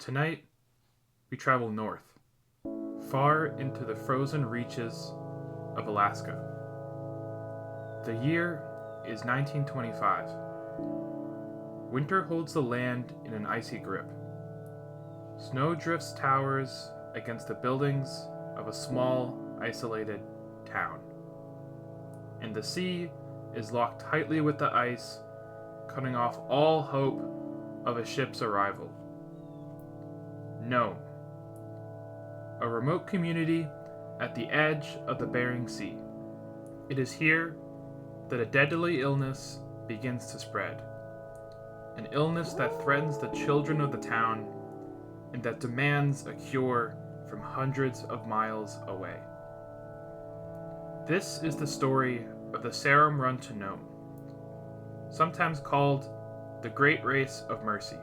Tonight, we travel north, far into the frozen reaches of Alaska. The year is 1925. Winter holds the land in an icy grip. Snow drifts towers against the buildings of a small, isolated town. And the sea is locked tightly with the ice, cutting off all hope of a ship's arrival. Nome, a remote community at the edge of the Bering Sea. It is here that a deadly illness begins to spread. An illness that threatens the children of the town and that demands a cure from hundreds of miles away. This is the story of the Serum Run to Nome, sometimes called the Great Race of Mercy.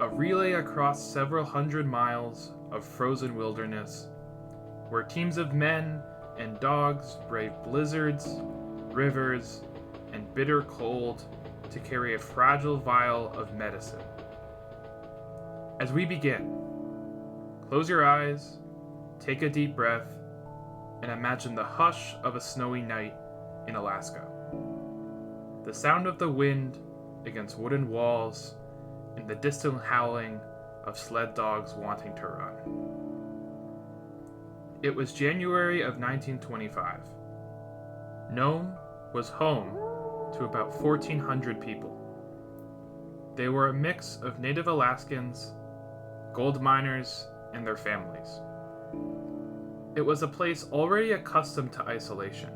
A relay across several hundred miles of frozen wilderness, where teams of men and dogs brave blizzards, rivers, and bitter cold to carry a fragile vial of medicine. As we begin, close your eyes, take a deep breath, and imagine the hush of a snowy night in Alaska. The sound of the wind against wooden walls and the distant howling of sled dogs wanting to run. It was January of 1925. Nome was home to about 1,400 people. They were a mix of native Alaskans, gold miners, and their families. It was a place already accustomed to isolation.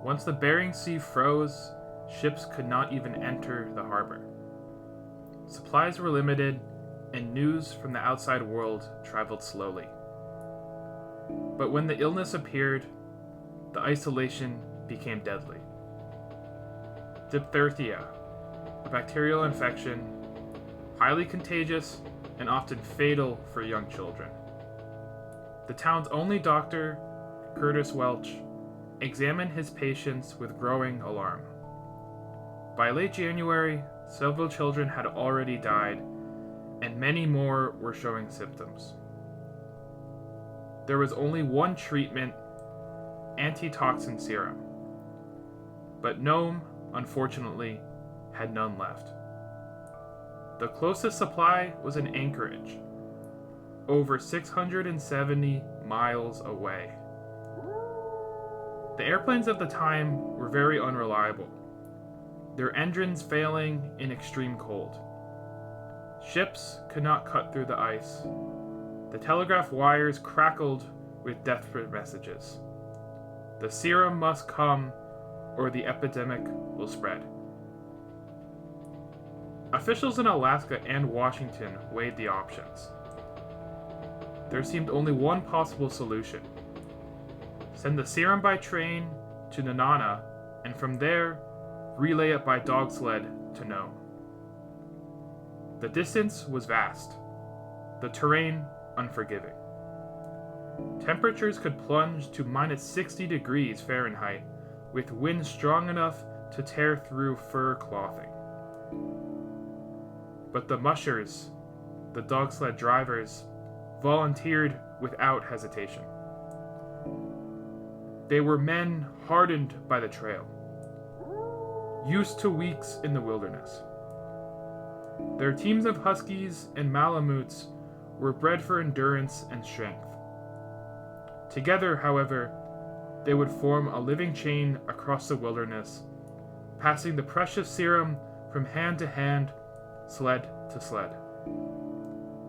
Once the Bering Sea froze, ships could not even enter the harbor. Supplies were limited, and news from the outside world traveled slowly. But when the illness appeared, the isolation became deadly. Diphtheria, a bacterial infection, highly contagious and often fatal for young children. The town's only doctor, Curtis Welch, examined his patients with growing alarm. By late January, several children had already died, and many more were showing symptoms. There was only one treatment, antitoxin serum, but Nome, unfortunately, had none left. The closest supply was in Anchorage, over 670 miles away. The airplanes of the time were very unreliable, their engines failing in extreme cold. Ships could not cut through the ice. The telegraph wires crackled with desperate messages. The serum must come, or the epidemic will spread. Officials in Alaska and Washington weighed the options. There seemed only one possible solution: send the serum by train to Nonana, and from there, relay it by dog sled to Nome. The distance was vast, the terrain unforgiving. Temperatures could plunge to minus 60 degrees Fahrenheit, with winds strong enough to tear through fur clothing. But the mushers, the dog sled drivers, volunteered without hesitation. They were men hardened by the trail, used to weeks in the wilderness. Their teams of huskies and malamutes were bred for endurance and strength. Together, however, they would form a living chain across the wilderness, passing the precious serum from hand to hand, sled to sled.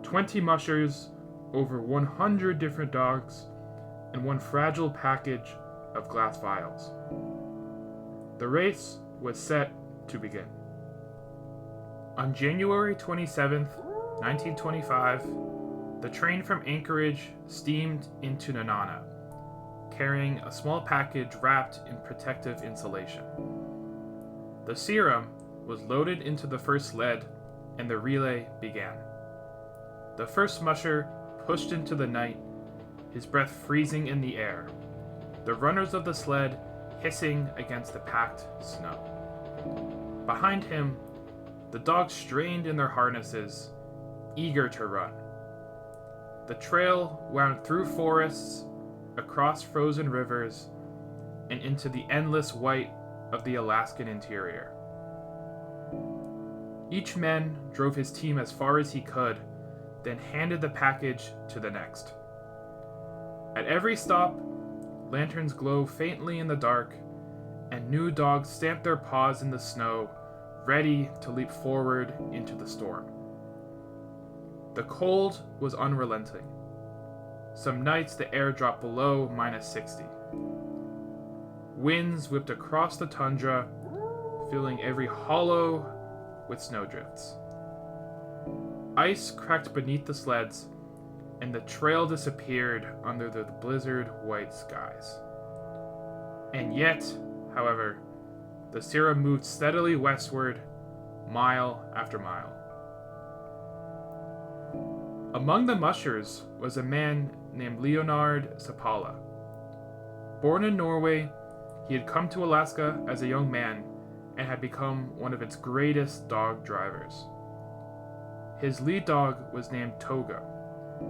20 mushers, over 100 different dogs, and one fragile package of glass vials. The race was set to begin. On January 27th, 1925, the train from Anchorage steamed into Nonana, carrying a small package wrapped in protective insulation. The serum was loaded into the first sled, and the relay began. The first musher pushed into the night, his breath freezing in the air, the runners of the sled hissing against the packed snow. Behind him, the dogs strained in their harnesses, eager to run. The trail wound through forests, across frozen rivers, and into the endless white of the Alaskan interior. Each man drove his team as far as he could, then handed the package to the next. At every stop, lanterns glow faintly in the dark, and new dogs stamp their paws in the snow, ready to leap forward into the storm. The cold was unrelenting. Some nights the air dropped below -60. Winds whipped across the tundra, filling every hollow with snowdrifts. Ice cracked beneath the sleds, and the trail disappeared under the blizzard-white skies. And yet, however, the serum moved steadily westward, mile after mile. Among the mushers was a man named Leonard Seppala. Born in Norway, he had come to Alaska as a young man and had become one of its greatest dog drivers. His lead dog was named Togo,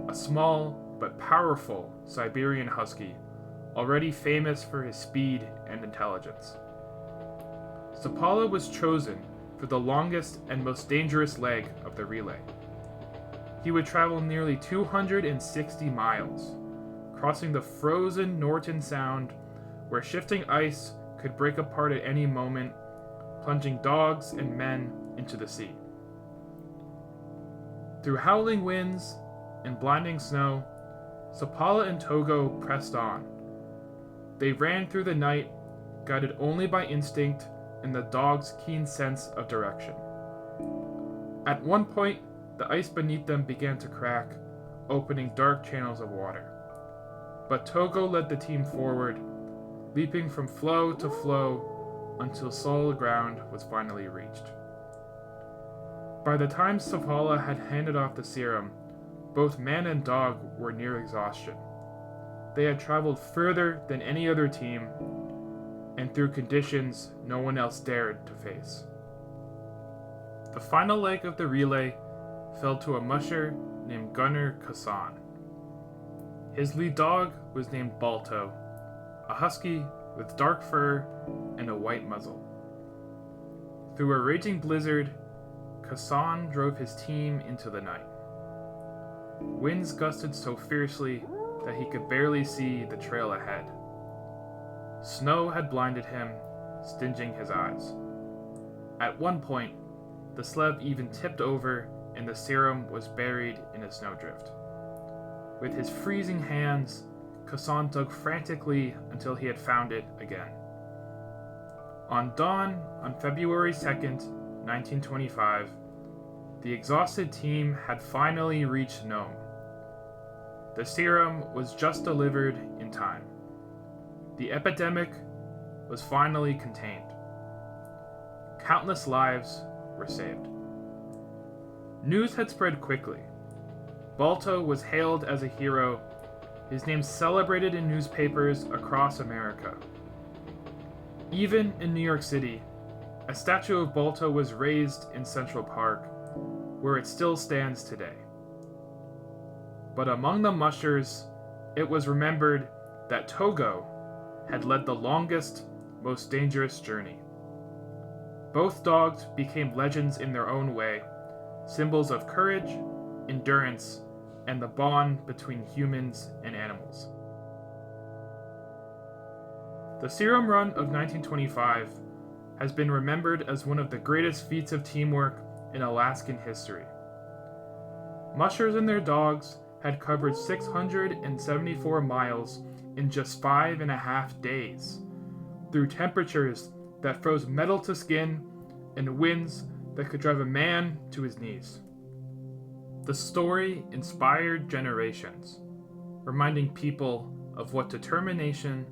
a small but powerful Siberian husky, already famous for his speed and intelligence. Seppala was chosen for the longest and most dangerous leg of the relay. He would travel nearly 260 miles, crossing the frozen Norton Sound, where shifting ice could break apart at any moment, plunging dogs and men into the sea. Through howling winds and blinding snow, Seppala and Togo pressed on. They ran through the night, guided only by instinct and the dog's keen sense of direction. At one point, the ice beneath them began to crack, opening dark channels of water. But Togo led the team forward, leaping from floe to floe until solid ground was finally reached. By the time Seppala had handed off the serum, both man and dog were near exhaustion. They had traveled further than any other team, and through conditions no one else dared to face. The final leg of the relay fell to a musher named Gunnar Kassan. His lead dog was named Balto, a husky with dark fur and a white muzzle. Through a raging blizzard, Kassan drove his team into the night. Winds gusted so fiercely that he could barely see the trail ahead. Snow had blinded him, stinging his eyes. At one point, the sled even tipped over and the serum was buried in a snowdrift. With his freezing hands, Kassan dug frantically until he had found it again. On dawn on February 2nd, 1925, the exhausted team had finally reached Nome. The serum was just delivered in time. The epidemic was finally contained. Countless lives were saved. News had spread quickly. Balto was hailed as a hero, his name celebrated in newspapers across America. Even in New York City, a statue of Balto was raised in Central Park, where it still stands today. But among the mushers, it was remembered that Togo had led the longest, most dangerous journey. Both dogs became legends in their own way, symbols of courage, endurance, and the bond between humans and animals. The serum run of 1925 has been remembered as one of the greatest feats of teamwork in Alaskan history. Mushers and their dogs had covered 674 miles in just 5.5 days, through temperatures that froze metal to skin and winds that could drive a man to his knees. The story inspired generations, reminding people of what determination,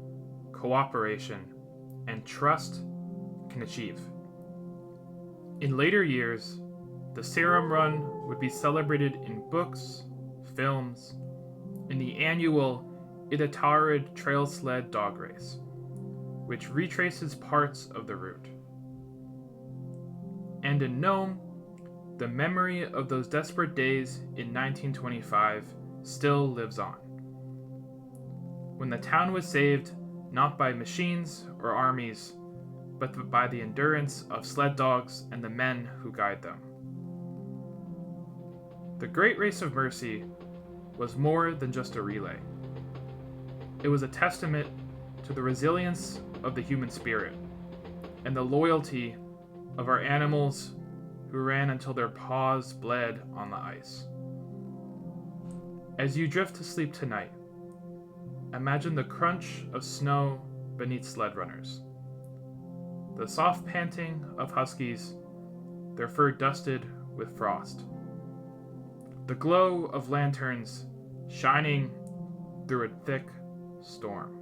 cooperation, and trust can achieve. In later years, the serum run would be celebrated in books, films, and the annual Iditarod Trail Sled Dog Race, which retraces parts of the route. And in Nome, the memory of those desperate days in 1925 still lives on. When the town was saved not by machines or armies, but by the endurance of sled dogs and the men who guide them. The Great Race of Mercy was more than just a relay. It was a testament to the resilience of the human spirit and the loyalty of our animals who ran until their paws bled on the ice. As you drift to sleep tonight, imagine the crunch of snow beneath sled runners, the soft panting of huskies, their fur dusted with frost, the glow of lanterns shining through a thick storm.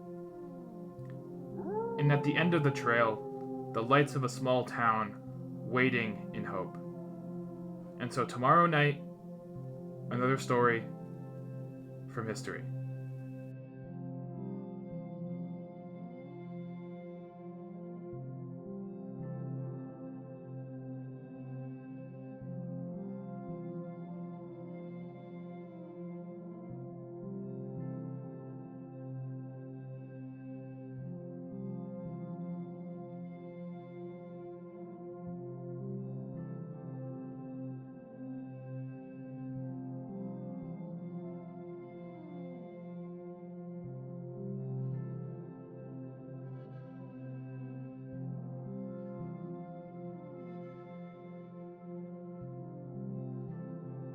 And at the end of the trail, the lights of a small town waiting in hope. And so tomorrow night, another story from history.